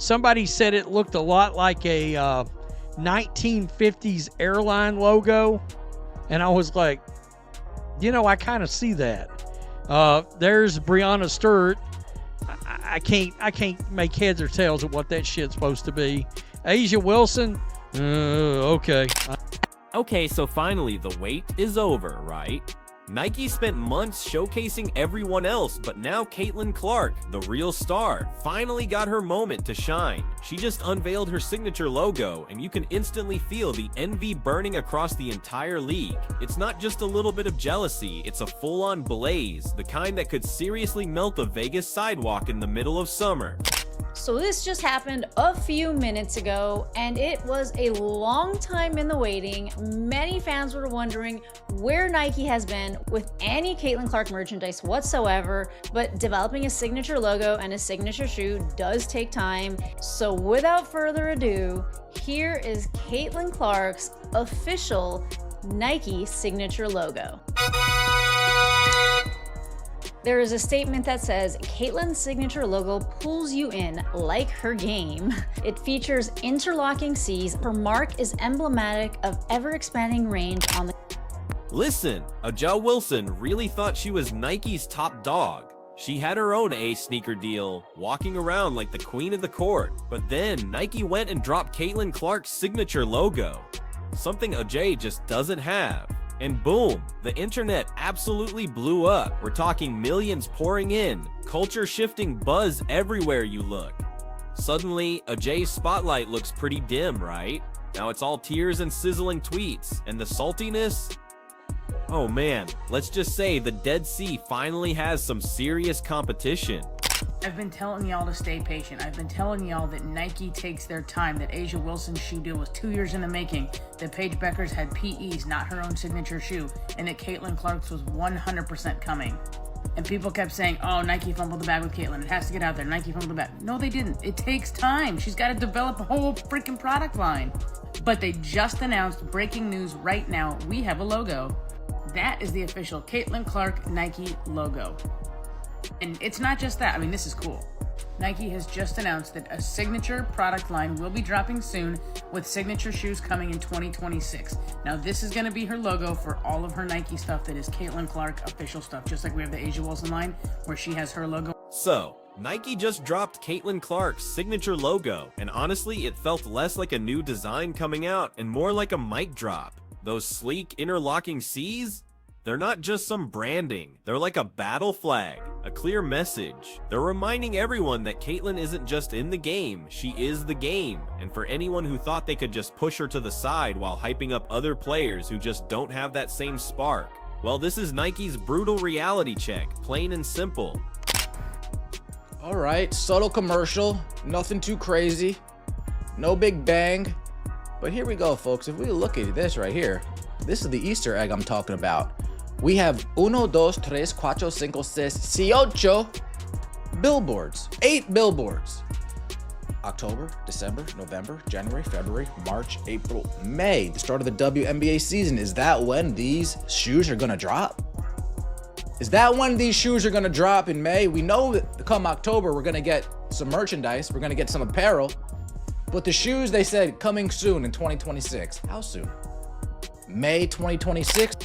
Somebody said it looked a lot like a 1950s airline logo, and I was like, I kind of see that. There's Breonna Stewart. I can't make heads or tails of what that shit's supposed to be. Asia Wilson, okay. Okay, so finally the wait is over, right? Nike spent months showcasing everyone else, but now Caitlin Clark, the real star, finally got her moment to shine. She just unveiled her signature logo, and you can instantly feel the envy burning across the entire league. It's not just a little bit of jealousy, it's a full-on blaze, the kind that could seriously melt a Vegas sidewalk in the middle of summer. So this just happened a few minutes ago, and it was a long time in the waiting. Many fans were wondering where Nike has been with any Caitlin Clark merchandise whatsoever, but developing a signature logo and a signature shoe does take time. So without further ado, here is Caitlin Clark's official Nike signature logo. There is a statement that says, Caitlin's signature logo pulls you in like her game. It features interlocking C's. Her mark is emblematic of ever-expanding range on the... Listen, Aja Wilson really thought she was Nike's top dog. She had her own A sneaker deal, walking around like the queen of the court. But then Nike went and dropped Caitlin Clark's signature logo. Something Ajay just doesn't have. And boom, the internet absolutely blew up. We're talking millions pouring in, culture-shifting buzz everywhere you look. Suddenly, Ajay's spotlight looks pretty dim, right? Now it's all tears and sizzling tweets, and the saltiness? Oh man, let's just say the Dead Sea finally has some serious competition. I've been telling y'all to stay patient. I've been telling y'all that Nike takes their time, that Asia Wilson's shoe deal was 2 years in the making, that Paige Beckers had PEs, not her own signature shoe, and that Caitlin Clark's was 100% coming. And people kept saying, oh, Nike fumbled the bag with Caitlin. It has to get out there. Nike fumbled the bag. No, they didn't. It takes time. She's got to develop a whole freaking product line. But they just announced, breaking news right now, we have a logo. That is the official Caitlin Clark Nike logo. And it's not just that. I mean, this is cool. Nike has just announced that a signature product line will be dropping soon, with signature shoes coming in 2026. Now, this is going to be her logo for all of her Nike stuff that is Caitlin Clark official stuff, just like we have the Asia Wilson line where she has her logo. So, Nike just dropped Caitlin Clark's signature logo, and honestly, it felt less like a new design coming out and more like a mic drop. Those sleek interlocking C's? They're not just some branding, they're like a battle flag, a clear message. They're reminding everyone that Caitlin isn't just in the game, she is the game. And for anyone who thought they could just push her to the side while hyping up other players who just don't have that same spark, well, this is Nike's brutal reality check, plain and simple. All right, subtle commercial, nothing too crazy, no big bang. But here we go, folks. If we look at this right here, this is the Easter egg I'm talking about. We have 1, 2, 3, 4, 5, 6, 7, 8 billboards. 8 billboards. October, December, November, January, February, March, April, May. The start of the WNBA season. Is that when these shoes are gonna drop? Is that when these shoes are gonna drop in May? We know that come October, we're gonna get some merchandise. We're gonna get some apparel. But the shoes, they said, coming soon in 2026. How soon? May 2026?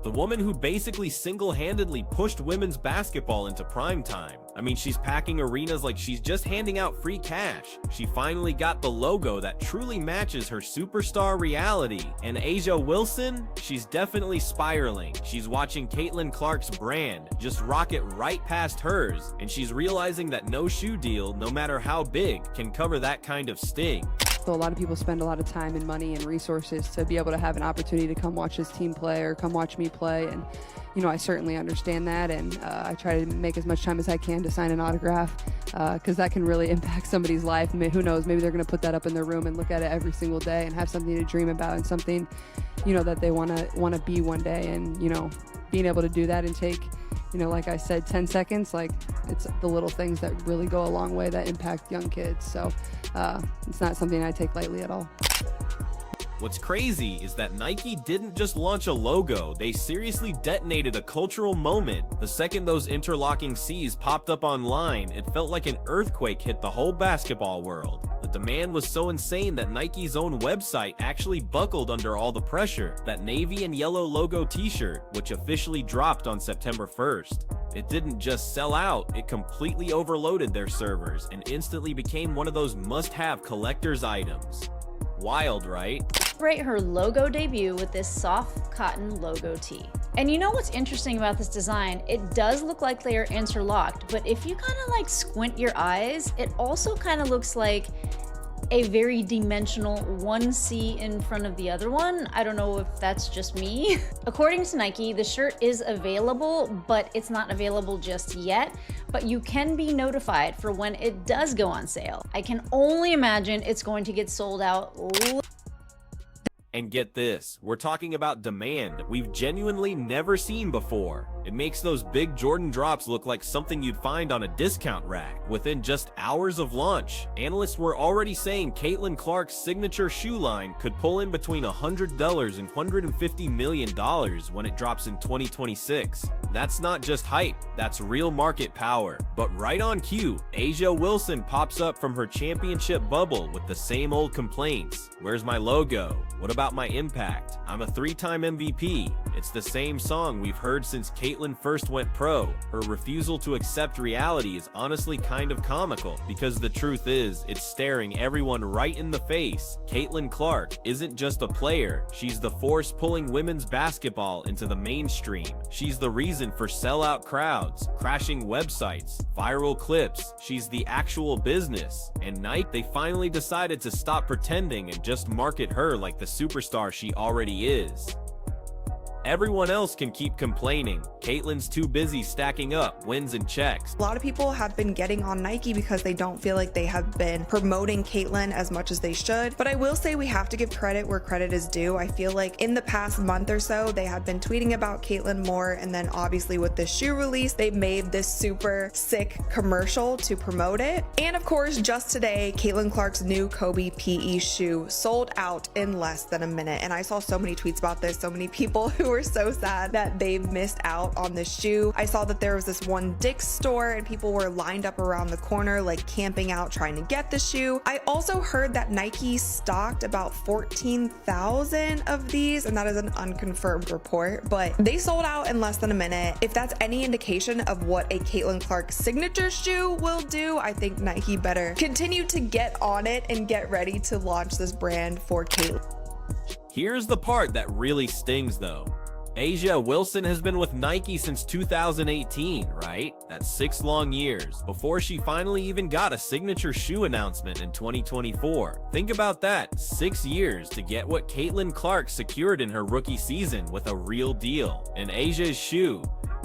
The woman who basically single-handedly pushed women's basketball into prime time. I mean, she's packing arenas like she's just handing out free cash. She finally got the logo that truly matches her superstar reality. And Asia Wilson, she's definitely spiraling. She's watching Caitlin Clark's brand just rocket right past hers, and she's realizing that no shoe deal, no matter how big, can cover that kind of sting. So a lot of people spend a lot of time and money and resources to be able to have an opportunity to come watch this team play or come watch me play. And, you know, I certainly understand that. And I try to make as much time as I can to sign an autograph because that can really impact somebody's life. I mean, who knows, maybe they're going to put that up in their room and look at it every single day and have something to dream about and something, you know, that they want to be one day. And, you know, being able to do that and take, you know, like I said, 10 seconds, like it's the little things that really go a long way that impact young kids. So it's not something I take lightly at all. What's crazy is that Nike didn't just launch a logo, they seriously detonated a cultural moment. The second those interlocking C's popped up online, it felt like an earthquake hit the whole basketball world. The demand was so insane that Nike's own website actually buckled under all the pressure. That navy and yellow logo t-shirt, which officially dropped on September 1st. It didn't just sell out, it completely overloaded their servers and instantly became one of those must-have collector's items. Wild, right? Celebrate her logo debut with this soft cotton logo tee. And you know what's interesting about this design? It does look like they are interlocked, but if you kind of like squint your eyes, it also kind of looks like a very dimensional one C in front of the other one. I don't know if that's just me. According to Nike, the shirt is available, but it's not available just yet. But you can be notified for when it does go on sale. I can only imagine it's going to get sold out. And get this, we're talking about demand we've genuinely never seen before. It makes those big Jordan drops look like something you'd find on a discount rack. Within just hours of launch, analysts were already saying Caitlin Clark's signature shoe line could pull in between $100 and $150 million when it drops in 2026. That's not just hype, that's real market power. But right on cue, A'ja Wilson pops up from her championship bubble with the same old complaints. Where's my logo? What about my impact? I'm a 3-time MVP. It's the same song we've heard since Caitlin first went pro. Her refusal to accept reality is honestly kind of comical, because the truth is, it's staring everyone right in the face. Caitlin Clark isn't just a player, she's the force pulling women's basketball into the mainstream. She's the reason for sellout crowds, crashing websites, viral clips. She's the actual business. And Nike, they finally decided to stop pretending and just market her like the superstar she already is. Everyone else can keep complaining. Caitlin's too busy stacking up wins and checks. A lot of people have been getting on Nike because they don't feel like they have been promoting Caitlin as much as they should. But I will say we have to give credit where credit is due. I feel like in the past month or so, they have been tweeting about Caitlin more. And then obviously with this shoe release, they made this super sick commercial to promote it. And of course, just today, Caitlin Clark's new Kobe PE shoe sold out in less than a minute. And I saw so many tweets about this, so many people who were so sad that they missed out on this shoe. I saw that there was this one Dick's store and people were lined up around the corner, like camping out trying to get the shoe. I also heard that Nike stocked about 14,000 of these, and that is an unconfirmed report, but they sold out in less than a minute. If that's any indication of what a Caitlin Clark signature shoe will do, I think Nike better continue to get on it and get ready to launch this brand for Caitlin. Here's the part that really stings though. A'ja Wilson has been with Nike since 2018, right? That's 6 long years, before she finally even got a signature shoe announcement in 2024. Think about that, 6 years to get what Caitlin Clark secured in her rookie season with a real deal. And A'ja's shoe,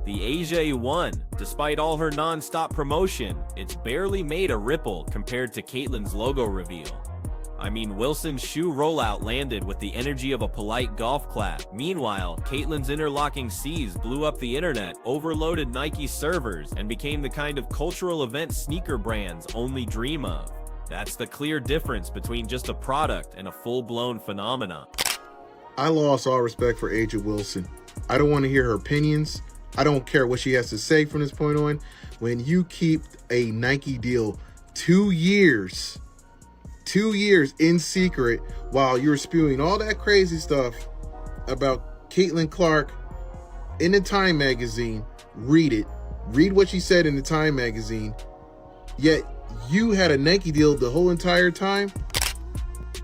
the A'ja 1, despite all her non-stop promotion, it's barely made a ripple compared to Caitlin's logo reveal. I mean, Wilson's shoe rollout landed with the energy of a polite golf clap. Meanwhile, Caitlin's interlocking C's blew up the internet, overloaded Nike's servers, and became the kind of cultural event sneaker brands only dream of. That's the clear difference between just a product and a full-blown phenomenon. I lost all respect for A'ja Wilson. I don't want to hear her opinions. I don't care what she has to say from this point on. When you keep a Nike deal 2 years in secret while you're spewing all that crazy stuff about Caitlin Clark in the Time magazine, read what she said in the Time magazine, yet you had a Nike deal the whole entire time.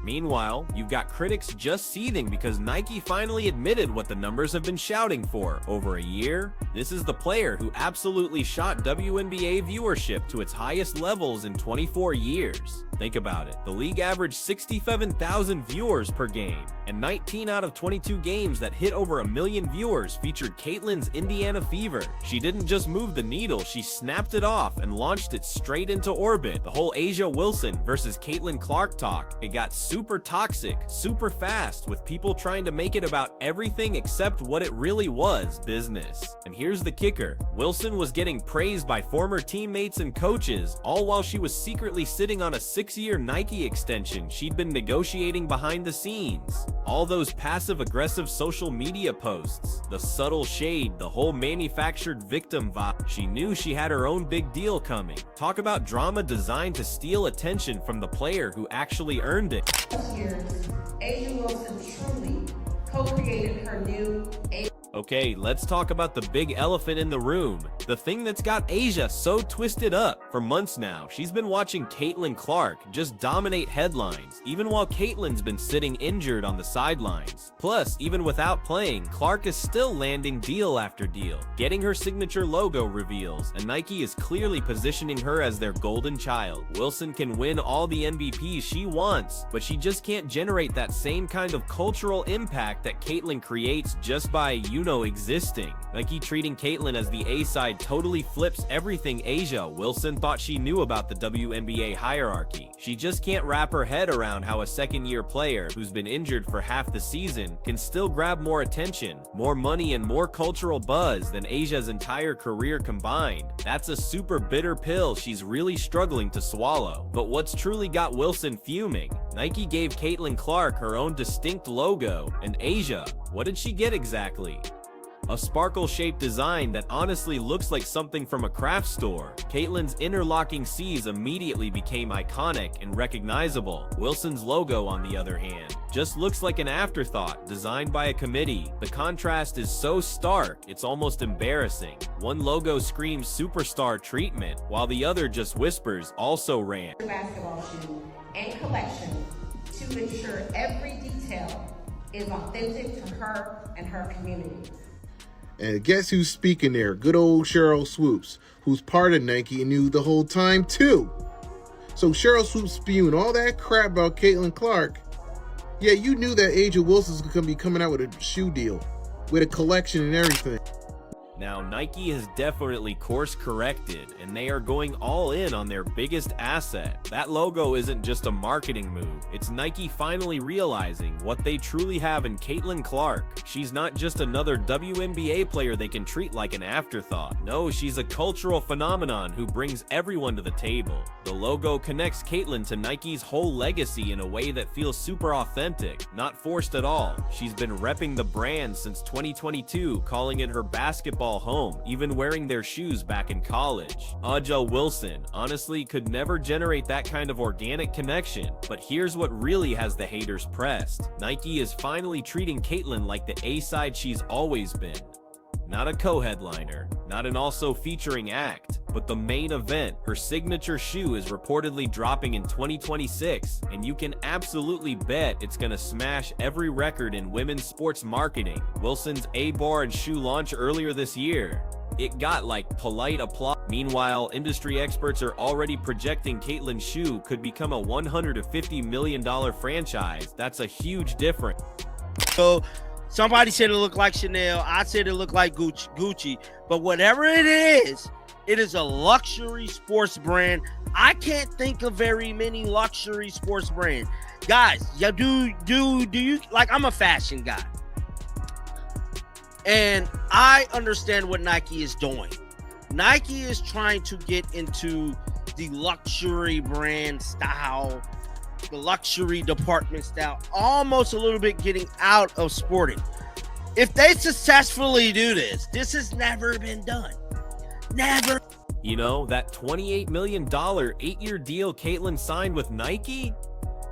Meanwhile, you've got critics just seething because Nike finally admitted what the numbers have been shouting for over a year. This is the player who absolutely shot WNBA viewership to its highest levels in 24 years. Think about it. The league averaged 67,000 viewers per game, and 19 out of 22 games that hit over 1 million viewers featured Caitlin's Indiana Fever. She didn't just move the needle, she snapped it off and launched it straight into orbit. The whole A'ja Wilson versus Caitlin Clark talk, it got super toxic, super fast, with people trying to make it about everything except what it really was, business. And here's the kicker. Wilson was getting praised by former teammates and coaches, all while she was secretly sitting on a $6 6-year Nike extension she'd been negotiating behind the scenes. All those passive-aggressive social media posts, the subtle shade, the whole manufactured victim vibe. She knew she had her own big deal coming. Talk about drama designed to steal attention from the player who actually earned it. Years, Asia Wilson truly co-created her new Okay, let's talk about the big elephant in the room. The thing that's got Asia so twisted up. For months now, she's been watching Caitlin Clark just dominate headlines, even while Caitlin's been sitting injured on the sidelines. Plus, even without playing, Clark is still landing deal after deal, getting her signature logo reveals, and Nike is clearly positioning her as their golden child. Wilson can win all the MVPs she wants, but she just can't generate that same kind of cultural impact that Caitlin creates just by, existing. Nike treating Caitlin as the A-side totally flips everything Asia Wilson thought she knew about the WNBA hierarchy. She just can't wrap her head around how a second-year player who's been injured for half the season can still grab more attention, more money, and more cultural buzz than Asia's entire career combined. That's a super bitter pill she's really struggling to swallow. But what's truly got Wilson fuming? Nike gave Caitlin Clark her own distinct logo, and Asia, what did she get exactly? A sparkle-shaped design that honestly looks like something from a craft store. Caitlin's interlocking C's immediately became iconic and recognizable. Wilson's logo, on the other hand, just looks like an afterthought designed by a committee. The contrast is so stark, it's almost embarrassing. One logo screams superstar treatment, while the other just whispers, also ran. Basketball shoe and collection to ensure every detail is authentic to her and her community. And guess who's speaking there? Good old Cheryl Swoops, who's part of Nike and knew the whole time too. So Cheryl Swoops spewing all that crap about Caitlin Clark. Yeah, you knew that Asia Wilson's gonna be coming out with a shoe deal, with a collection and everything. Now, Nike has definitely course corrected, and they are going all in on their biggest asset. That logo isn't just a marketing move, it's Nike finally realizing what they truly have in Caitlin Clark. She's not just another WNBA player they can treat like an afterthought. No, she's a cultural phenomenon who brings everyone to the table. The logo connects Caitlin to Nike's whole legacy in a way that feels super authentic, not forced at all. She's been repping the brand since 2022, calling it her basketball home, even wearing their shoes back in college. Aja Wilson honestly could never generate that kind of organic connection, but here's what really has the haters pressed. Nike is finally treating Caitlin like the A-side she's always been. Not a co-headliner, not an also featuring act, but the main event. Her signature shoe is reportedly dropping in 2026, and you can absolutely bet it's gonna smash every record in women's sports marketing. Wilson's A-bar and shoe launch earlier this year, it got like polite applause. Meanwhile, industry experts are already projecting Caitlin's shoe could become a $150 million franchise. That's a huge difference. So somebody said it looked like Chanel. I said it looked like Gucci. But whatever it is a luxury sports brand. I can't think of very many luxury sports brands. Guys, yeah, do you, like, I'm a fashion guy. And I understand what Nike is doing. Nike is trying to get into the luxury brand style, the luxury department style, almost a little bit getting out of sporting. If they successfully do this has never been done. Never. You know, that $28 million 8-year deal Caitlin signed with Nike?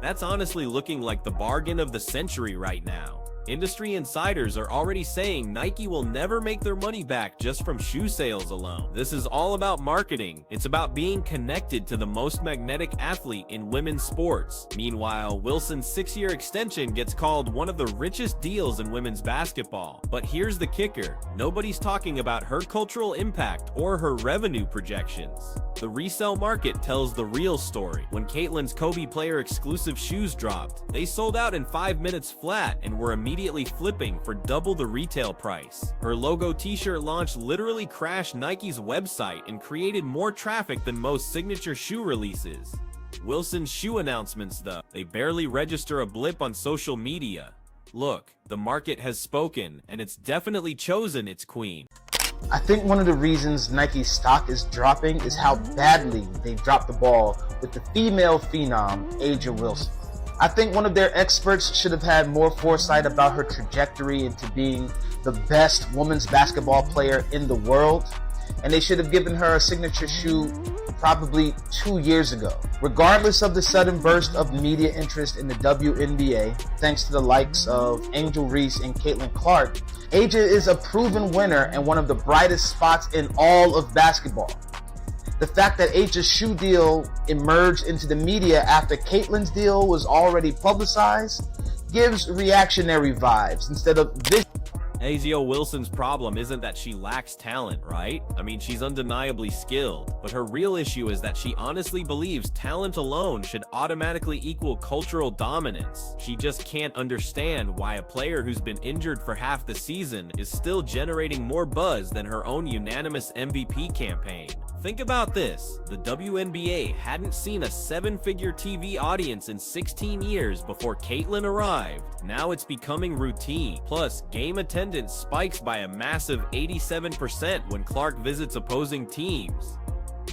That's honestly looking like the bargain of the century right now. Industry insiders are already saying Nike will never make their money back just from shoe sales alone. This is all about marketing. It's about being connected to the most magnetic athlete in women's sports. Meanwhile, Wilson's 6-year extension gets called one of the richest deals in women's basketball. But here's the kicker. Nobody's talking about her cultural impact or her revenue projections. The resale market tells the real story. When Caitlin's Kobe player exclusive shoes dropped, they sold out in 5 minutes flat and were immediately flipping for double the retail price. Her logo t-shirt launch literally crashed Nike's website and created more traffic than most signature shoe releases. Wilson's shoe announcements, though, they barely register a blip on social media. Look, the market has spoken, and it's definitely chosen its queen. I think one of the reasons Nike's stock is dropping is how badly they dropped the ball with the female phenom, A'ja Wilson. I think one of their experts should have had more foresight about her trajectory into being the best women's basketball player in the world, and they should have given her a signature shoe probably 2 years ago. Regardless of the sudden burst of media interest in the WNBA, thanks to the likes of Angel Reese and Caitlin Clark, A'ja is a proven winner and one of the brightest spots in all of basketball. The fact that A'ja's shoe deal emerged into the media after Caitlin's deal was already publicized gives reactionary vibes instead of vision. A'ja Wilson's problem isn't that she lacks talent, right? I mean, she's undeniably skilled, but her real issue is that she honestly believes talent alone should automatically equal cultural dominance. She just can't understand why a player who's been injured for half the season is still generating more buzz than her own unanimous MVP campaign. Think about this, the WNBA hadn't seen a 7-figure TV audience in 16 years before Caitlin arrived. Now it's becoming routine. Plus, game attendance spikes by a massive 87% when Clark visits opposing teams.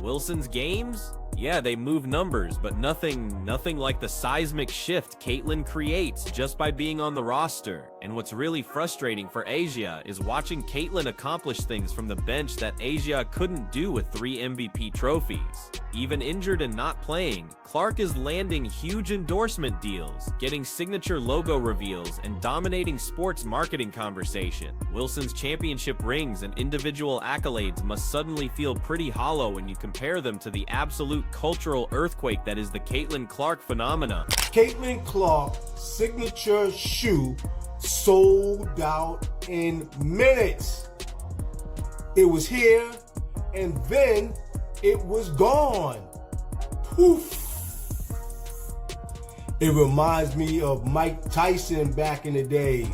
Wilson's games? Yeah, they move numbers, but nothing like the seismic shift Caitlin creates just by being on the roster. And what's really frustrating for A'ja is watching Caitlin accomplish things from the bench that A'ja couldn't do with 3 MVP trophies. Even injured and not playing, Clark is landing huge endorsement deals, getting signature logo reveals, and dominating sports marketing conversation. Wilson's championship rings and individual accolades must suddenly feel pretty hollow when you compare them to the absolute cultural earthquake that is the Caitlin Clark phenomenon. Caitlin Clark's signature shoe sold out in minutes. It was here and then it was gone. Poof. It reminds me of Mike Tyson back in the days.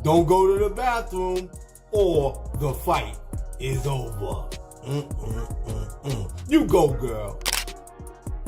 Don't go to the bathroom or the fight is over. You go, girl.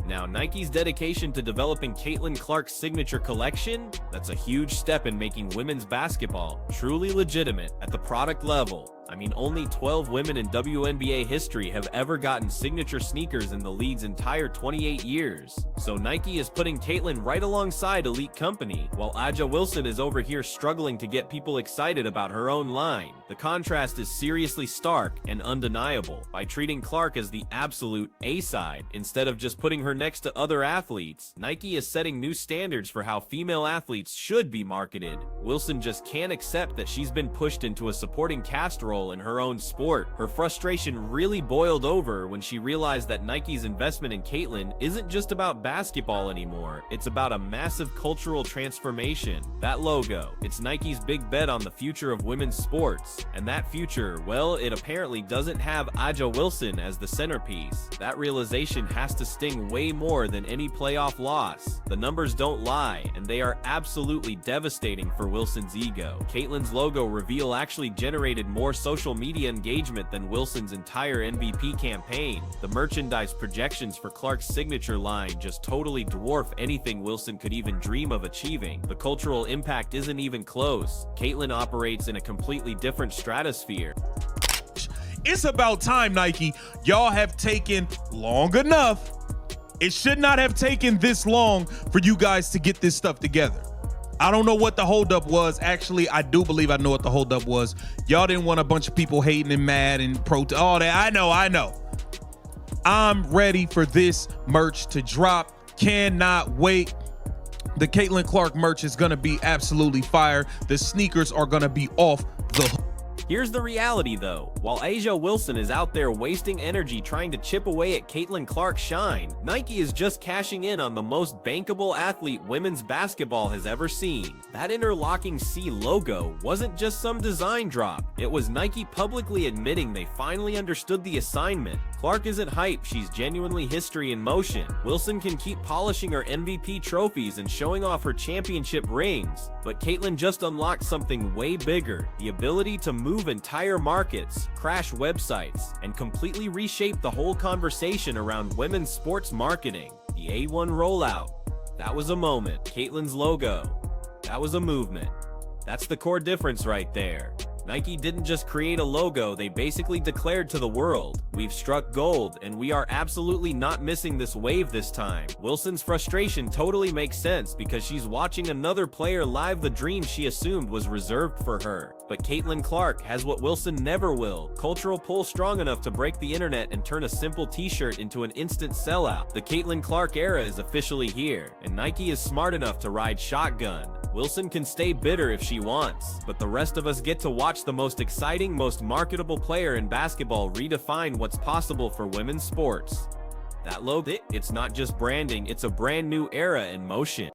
Now, Nike's dedication to developing Caitlin Clark's signature collection, that's a huge step in making women's basketball truly legitimate at the product level. I mean, only 12 women in WNBA history have ever gotten signature sneakers in the league's entire 28 years. So Nike is putting Caitlin right alongside elite company, while A'ja Wilson is over here struggling to get people excited about her own line. The contrast is seriously stark and undeniable. By treating Clark as the absolute A-side, instead of just putting her next to other athletes, Nike is setting new standards for how female athletes should be marketed. Wilson just can't accept that she's been pushed into a supporting cast role in her own sport. Her frustration really boiled over when she realized that Nike's investment in Caitlin isn't just about basketball anymore, it's about a massive cultural transformation. That logo, it's Nike's big bet on the future of women's sports. And that future, well, it apparently doesn't have A'ja Wilson as the centerpiece. That realization has to sting way more than any playoff loss. The numbers don't lie, and they are absolutely devastating for Wilson's ego. Caitlin's logo reveal actually generated more social media engagement than Wilson's entire MVP campaign. The merchandise projections for Clark's signature line just totally dwarf anything Wilson could even dream of achieving. The cultural impact isn't even close. Caitlin operates in a completely different stratosphere. It's about time, Nike. Y'all have taken long enough. It should not have taken this long for you guys to get this stuff together. I don't know what the holdup was. Actually, I do believe I know what the holdup was. Y'all didn't want a bunch of people hating and mad and all that. I know. I'm ready for this merch to drop. Cannot wait. The Caitlin Clark merch is going to be absolutely fire. The sneakers are going to be off the hook. Here's the reality though, while A'ja Wilson is out there wasting energy trying to chip away at Caitlin Clark's shine, Nike is just cashing in on the most bankable athlete women's basketball has ever seen. That interlocking C logo wasn't just some design drop, it was Nike publicly admitting they finally understood the assignment. Clark isn't hype, she's genuinely history in motion. Wilson can keep polishing her MVP trophies and showing off her championship rings, but Caitlin just unlocked something way bigger, the ability to move entire markets, crash websites, and completely reshape the whole conversation around women's sports marketing. The A1 rollout, that was a moment. Caitlin's logo, that was a movement. That's the core difference right there. Nike didn't just create a logo, they basically declared to the world, "We've struck gold, and we are absolutely not missing this wave this time." Wilson's frustration totally makes sense because she's watching another player live the dream she assumed was reserved for her. But Caitlin Clark has what Wilson never will: cultural pull strong enough to break the internet and turn a simple t-shirt into an instant sellout. The Caitlin Clark era is officially here, and Nike is smart enough to ride shotgun. Wilson can stay bitter if she wants, but the rest of us get to watch the most exciting, most marketable player in basketball redefine what's possible for women's sports. That logo, it's not just branding, it's a brand new era in motion.